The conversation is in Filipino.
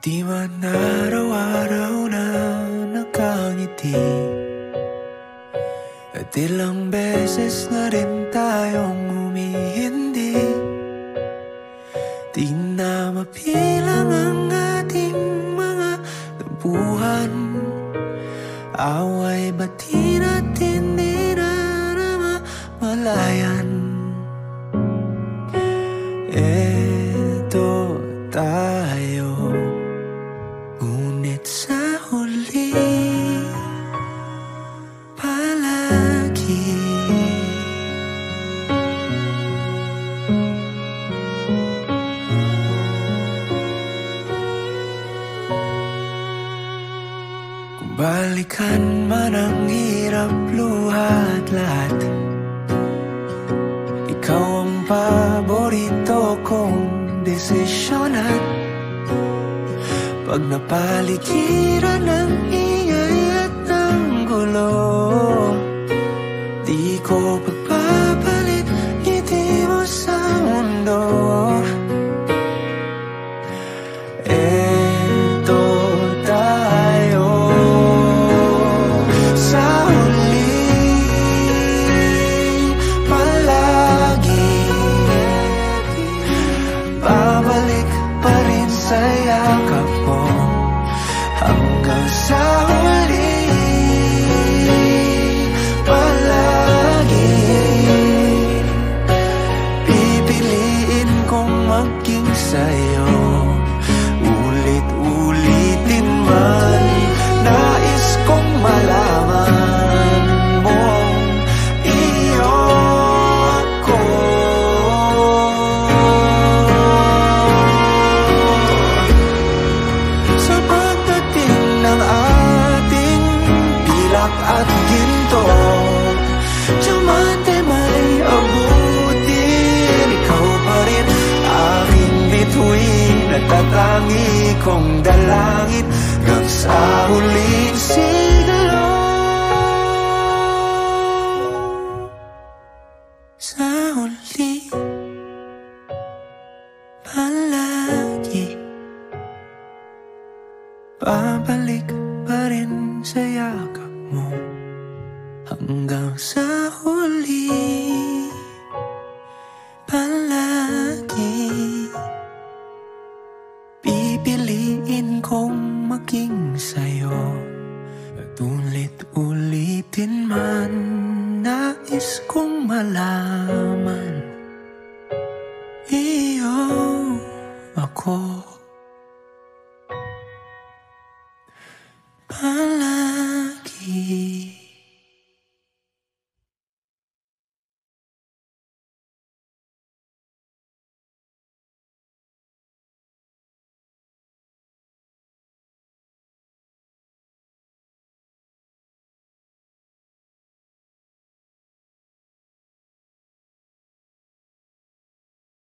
Di man araw-araw na nakangiti, at ilang beses na rin tayong humihindi. Di na mapilang ang ating mga tampuhan, away ba't di natin dinamamalayan? Eto tayo, ngunit sa huli palagi. Kung balikan man ang hirap, luhat lahat, ikaw ang paborito kong desisyonan. Pag napaligiran ng ingay at ng gulo, di ko pagpapalit ngiti mo sa mundo. Eto tayo sa huli palagi, babalik pa rin sa yakap mo hanggang sa huli palagi. Pipiliin kong maging sa'yo, ulit-ulitin man. Nais kong malaman mong iyo ako. Sa pagdating ng ating pilak at ginto, diamante may abutin, ikaw pa rin aking bituin, natatangi kong dalangin hanggang sa huling sigalo. Sa huli palagi, babalik pa rin sa yakap mo hanggang sa huli palagi. Pipiliin kong maging sa'yo, at ulit-ulitin man. Nais kong malaman iyo ako.